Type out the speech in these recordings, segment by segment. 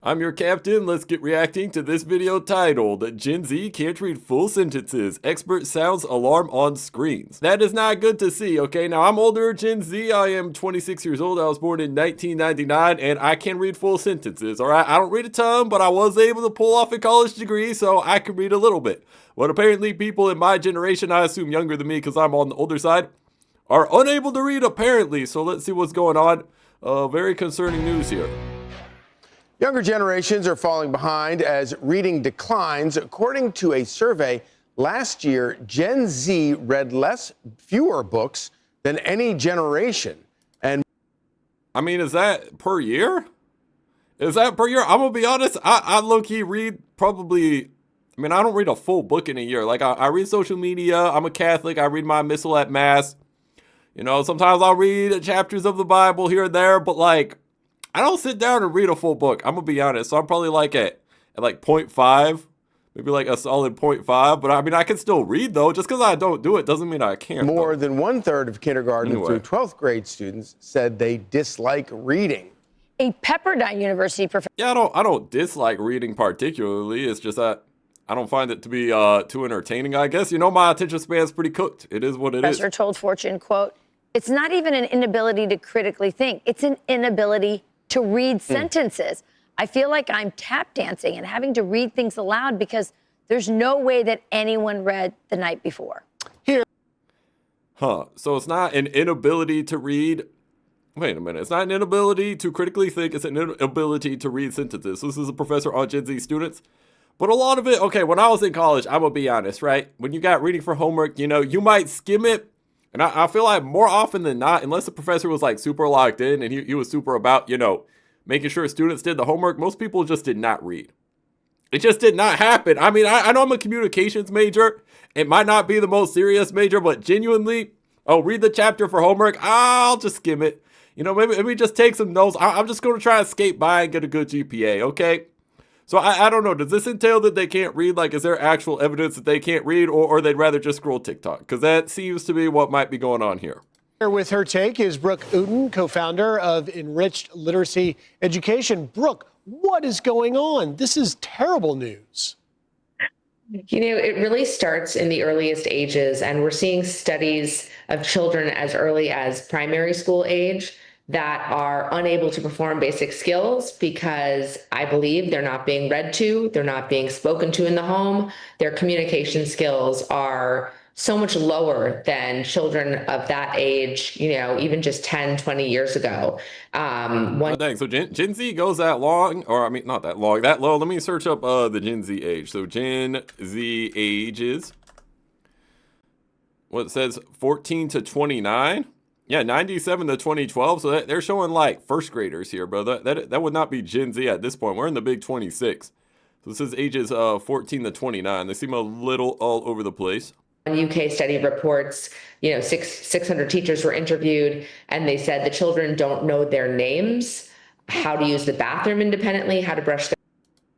I'm your captain. Let's get reacting to this video titled Gen Z can't read full sentences. Expert sounds alarm on screens. That is not good to see, okay? Now, I'm older Gen Z. I am 26 years old. I was born in 1999 and I can read full sentences, all right? I don't read a ton, but I was able to pull off a college degree, so I can read a little bit. But apparently people in my generation, I assume younger than me because I'm on the older side, are unable to read apparently. So let's see what's going on. Very concerning news here. Younger generations are falling behind as reading declines. According to a survey last year, Gen Z read fewer books than any generation. And I mean, is that per year? Is that per year? I'm gonna be honest, I low-key read probably, I mean, I don't read a full book in a year. Like, I read social media, I'm a Catholic, I read my missal at Mass. You know, sometimes I'll read chapters of the Bible here and there, but like, I don't sit down and read a full book. I'm gonna be honest. So I'm probably like at like 0.5, maybe like a solid 0.5. But I mean, I can still read though. Just because I don't do it doesn't mean I can't. More than 1/3 of kindergarten through 12th grade students said they dislike reading. A Pepperdine University professor. Yeah, I don't dislike reading particularly. It's just that I don't find it to be too entertaining, I guess. You know, my attention span's pretty cooked. It is what it is. Professor told Fortune, quote, "It's not even an inability to critically think. It's an inability to read sentences. I feel like I'm tap dancing and having to read things aloud because there's no way that anyone read the night before." So it's not an inability to read. Wait a minute. It's not an inability to critically think. It's an inability to read sentences. So this is a professor on Gen Z students. But a lot of it, okay, when I was in college, I'm going to be honest, right? When you got reading for homework, you know, you might skim it. And I feel like more often than not, unless the professor was like super locked in and he was super about, you know, making sure students did the homework, most people just did not read. It just did not happen. I mean, I know I'm a communications major. It might not be the most serious major, but genuinely, oh, read the chapter for homework. I'll just skim it. You know, maybe just take some notes. I'm just going to try and skate by and get a good GPA, okay? So I don't know. Does this entail that they can't read? Like, is there actual evidence that they can't read, or they'd rather just scroll TikTok? Because that seems to be what might be going on here. Here with her take is Brooke Uten, co-founder of Enriched Literacy Education. Brooke, what is going on? This is terrible news. You know, it really starts in the earliest ages, and we're seeing studies of children as early as primary school age that are unable to perform basic skills because I believe they're not being read to, they're not being spoken to in the home. Their communication skills are so much lower than children of that age, you know, even just 10, 20 years ago. Dang, so Gen Z goes that long, or I mean, not that long, that low. Let me search up the Gen Z age. So Gen Z ages, what it says, 14 to 29. Yeah, 97 to 2012. So they're showing like first graders here, bro. That would not be Gen Z at this point. We're in the big 26. So this is ages 14 to 29. They seem a little all over the place. UK study reports, you know, 600 teachers were interviewed, and they said the children don't know their names, how to use the bathroom independently, how to brush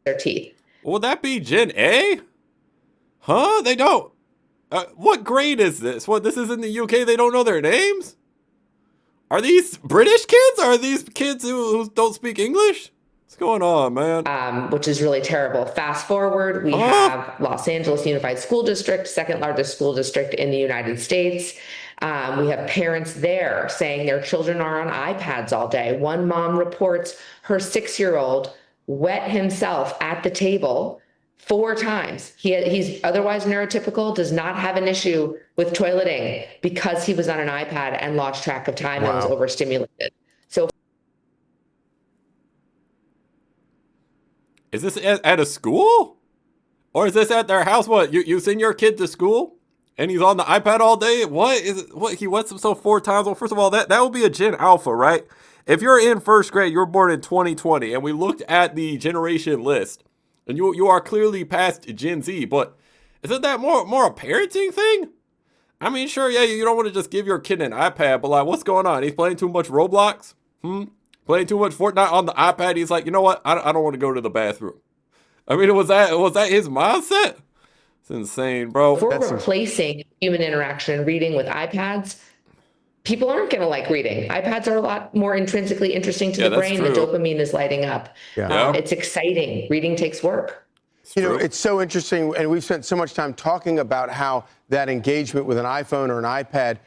their teeth. Would that be Gen A? Huh? They don't. What grade is this? What, this is in the UK? They don't know their names? Are these British kids? Or are these kids who don't speak English? What's going on, man? Which is really terrible. Fast forward, we have Los Angeles Unified School District, second largest school district in the United States. We have parents there saying their children are on iPads all day. One mom reports her 6-year-old wet himself at the table 4 times. He's otherwise neurotypical, does not have an issue with toileting because he was on an iPad and lost track of time and was overstimulated. So is this at a school? Or is this at their house? What, you send your kid to school and he's on the iPad all day? What is it? What, he wets himself 4 times? Well, first of all, that would be a Gen Alpha, right? If you're in first grade, you were born in 2020, and we looked at the generation list, and you are clearly past Gen Z, but isn't that more a parenting thing? I mean, sure, yeah, you don't want to just give your kid an iPad, but like, what's going on? He's playing too much Roblox? Playing too much Fortnite on the iPad? He's like, you know what? I don't want to go to the bathroom. I mean, was that his mindset? It's insane, bro. If we're replacing human interaction and reading with iPads, people aren't going to like reading. iPads are a lot more intrinsically interesting to Yeah, the that's brain. The true. dopamine is lighting up. Yeah. It's exciting. Reading takes work. You know, True. it's so interesting, and we've spent so much time talking about how that engagement with an iPhone or an iPad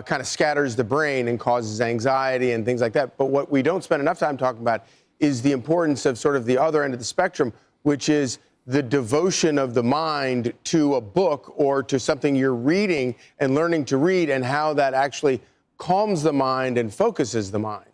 kind of scatters the brain and causes anxiety and things like that. But what we don't spend enough time talking about is the importance of sort of the other end of the spectrum, which is the devotion of the mind to a book or to something you're reading and learning to read, and how that actually calms the mind and focuses the mind.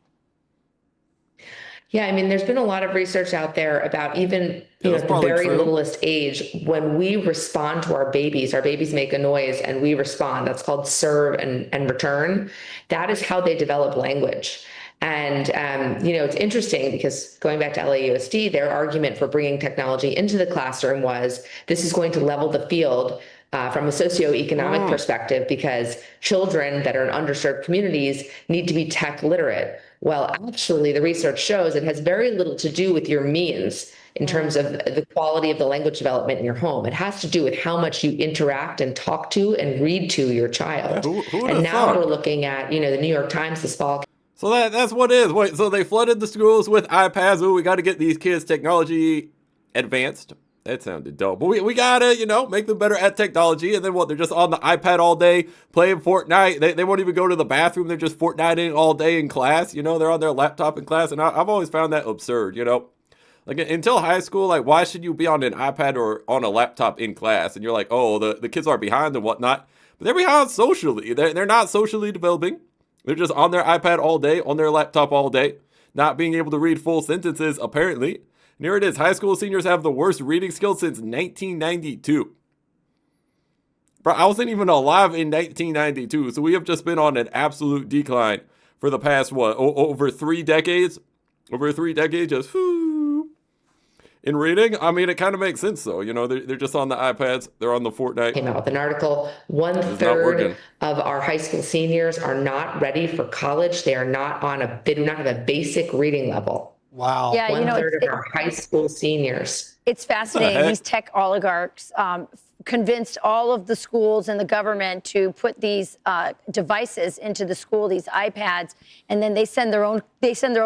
Yeah, I mean, there's been a lot of research out there about even that's at the probably very true. littlest age, when we respond to our babies make a noise and we respond. That's called serve and return. That is how they develop language. And, it's interesting because going back to LAUSD, their argument for bringing technology into the classroom was this is going to level the field from a socioeconomic perspective, because children that are in underserved communities need to be tech literate. Well, actually, the research shows it has very little to do with your means in terms of the quality of the language development in your home. It has to do with how much you interact and talk to and read to your child. Who would've And now thought? we're looking at, the New York Times this fall. So that's what it is. Wait, so they flooded the schools with iPads. Ooh, we got to get these kids technology advanced. That sounded dumb. But we got to, make them better at technology. And then what? They're just on the iPad all day playing Fortnite. They won't even go to the bathroom. They're just Fortniting all day in class. They're on their laptop in class. And I've always found that absurd, Like until high school, like why should you be on an iPad or on a laptop in class? And you're like, oh, the kids are behind and whatnot. But they're behind socially. They're not socially developing. They're just on their iPad all day, on their laptop all day, not being able to read full sentences, apparently. And here it is. High school seniors have the worst reading skills since 1992. Bro, I wasn't even alive in 1992, so we have just been on an absolute decline for the past, over 3 decades? Over 3 decades, just in reading. I mean, it kind of makes sense, though. They're just on the iPads. They're on the Fortnite. Came out with an article. not 1/3 working. of our high school seniors are not ready for college. They do not have a basic reading level. Wow. Yeah, 1/3 of our high school seniors. it's fascinating. heck? These tech oligarchs convinced all of the schools and the government to put these devices into the school, these iPads, and then they send their own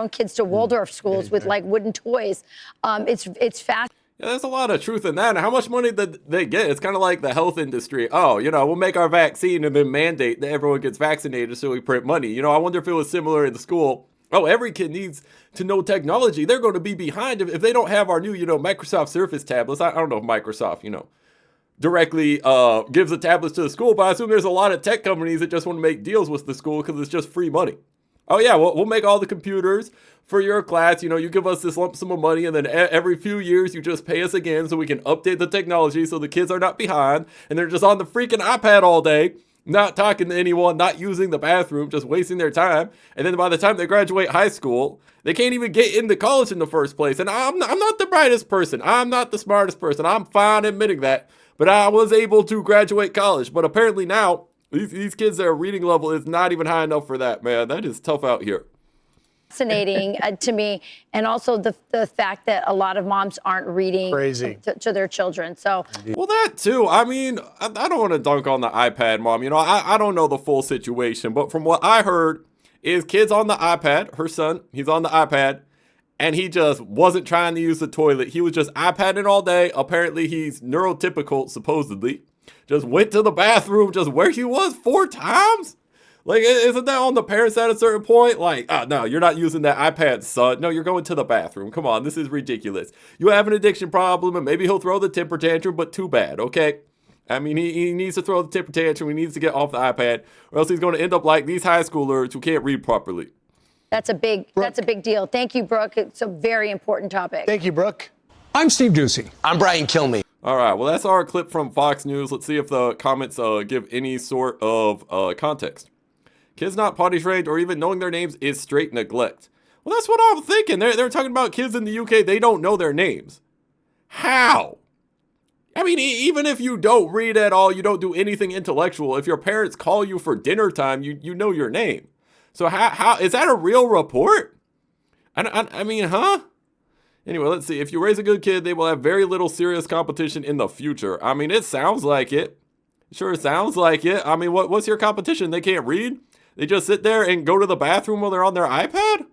kids to Waldorf schools with like wooden toys. It's fascinating. Yeah, there's a lot of truth in that. And how much money did they get? It's kind of like the health industry. Oh, we'll make our vaccine and then mandate that everyone gets vaccinated so we print money. I wonder if it was similar in the school. Oh, every kid needs to know technology. They're going to be behind if they don't have our new, Microsoft Surface tablets. I don't know if Microsoft, directly gives the tablets to the school, but I assume there's a lot of tech companies that just want to make deals with the school because it's just free money. Oh yeah, we'll make all the computers for your class. You give us this lump sum of money, and then every few years you just pay us again so we can update the technology so the kids are not behind, and they're just on the freaking iPad all day, not talking to anyone, not using the bathroom, just wasting their time. And then by the time they graduate high school, they can't even get into college in the first place. And I'm not the brightest person. I'm not the smartest person. I'm fine admitting that. But I was able to graduate college. But apparently now, these kids, their reading level is not even high enough for that, man. That is tough out here. Fascinating to me, and also the fact that a lot of moms aren't reading Crazy. to their children. So Well, that too. I mean, I don't want to dunk on the iPad mom. I don't know the full situation, but from what I heard is kids on the iPad, her son, he's on the iPad, and he just wasn't trying to use the toilet. He was just iPadding all day. Apparently, he's neurotypical, supposedly. Just went to the bathroom just where he was 4 times? Like, isn't that on the parents at a certain point? Like, no, you're not using that iPad, son. No, you're going to the bathroom. Come on, this is ridiculous. You have an addiction problem, and maybe he'll throw the temper tantrum, but too bad, okay? I mean, he needs to throw the temper tantrum. He needs to get off the iPad, or else he's going to end up like these high schoolers who can't read properly. that's a big deal. Thank you, Brooke. It's a very important topic. Thank you, Brooke. I'm Steve Doocy. I'm Brian Kilmeade. All right, well, that's our clip from Fox News. Let's see if the comments give any sort of context. Kids not potty trained or even knowing their names is straight neglect. Well, that's what I'm thinking. They're talking about kids in the UK. They don't know their names. How? I mean, even if you don't read at all, you don't do anything intellectual. If your parents call you for dinner time, you know your name. So how is that a real report? I mean, huh? Anyway, let's see. If you raise a good kid, they will have very little serious competition in the future. I mean, it sounds like it. Sure sounds like it. I mean, what's your competition? They can't read? They just sit there and go to the bathroom while they're on their iPad?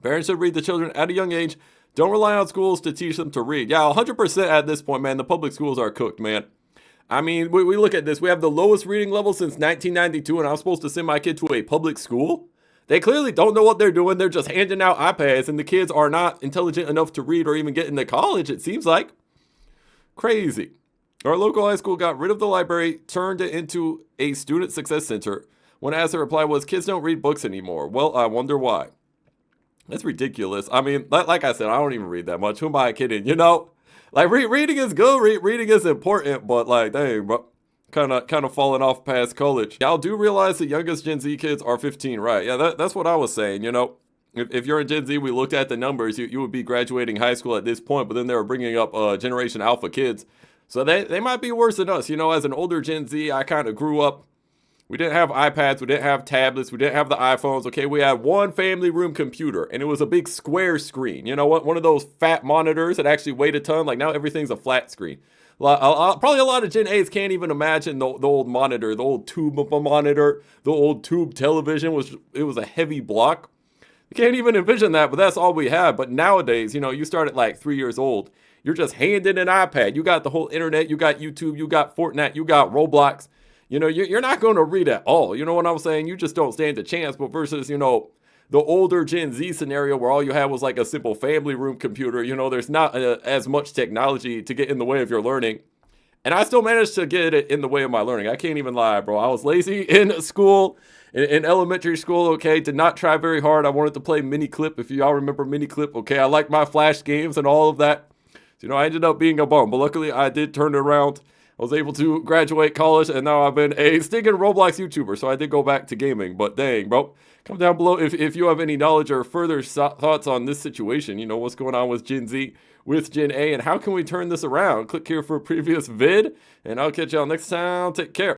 Parents should read the children at a young age. Don't rely on schools to teach them to read. Yeah, 100% at this point, man. The public schools are cooked, man. I mean, we look at this. We have the lowest reading level since 1992, and I'm supposed to send my kid to a public school? They clearly don't know what they're doing. They're just handing out iPads, and the kids are not intelligent enough to read or even get into college, it seems like. Crazy. Our local high school got rid of the library, turned it into a student success center. When asked, the reply was, kids don't read books anymore. Well, I wonder why. That's ridiculous. I mean, like I said, I don't even read that much. Who am I kidding? You know? Like, reading is good. Reading is important, but like, dang, bro. Kind of falling off past college. Y'all do realize the youngest Gen Z kids are 15, right? Yeah, that's what I was saying, you know. If you're in Gen Z, we looked at the numbers, you would be graduating high school at this point, but then they were bringing up Generation Alpha kids. So they might be worse than us. You know, as an older Gen Z, I kind of grew up. We didn't have iPads, we didn't have tablets, we didn't have the iPhones. Okay, we had one family room computer, and it was a big square screen. You know what? One of those fat monitors that actually weighed a ton. Like now everything's a flat screen. Probably a lot of Gen A's can't even imagine the old monitor, the old tube monitor, the old tube television. It was a heavy block. You can't even envision that, but that's all we had. But nowadays, you know, you start at like 3 years old. You're just handing an iPad. You got the whole internet. You got YouTube. You got Fortnite. You got Roblox. You know, you're not going to read at all. You know what I'm saying? You just don't stand a chance. But versus, you know, the older Gen Z scenario where all you had was like a simple family room computer, you know, there's not as much technology to get in the way of your learning. And I still managed to get it in the way of my learning. I can't even lie, bro. I was lazy in school, in elementary school, okay? Did not try very hard. I wanted to play Miniclip, if y'all remember Miniclip, okay? I like my Flash games and all of that. So, you know, I ended up being a bum. But luckily, I did turn it around. I was able to graduate college, and now I've been a stinking Roblox YouTuber. So I did go back to gaming. But dang, bro. Comment down below if you have any knowledge or further thoughts on this situation. You know, what's going on with Gen Z, with Gen A, and how can we turn this around? Click here for a previous vid, and I'll catch y'all next time. Take care.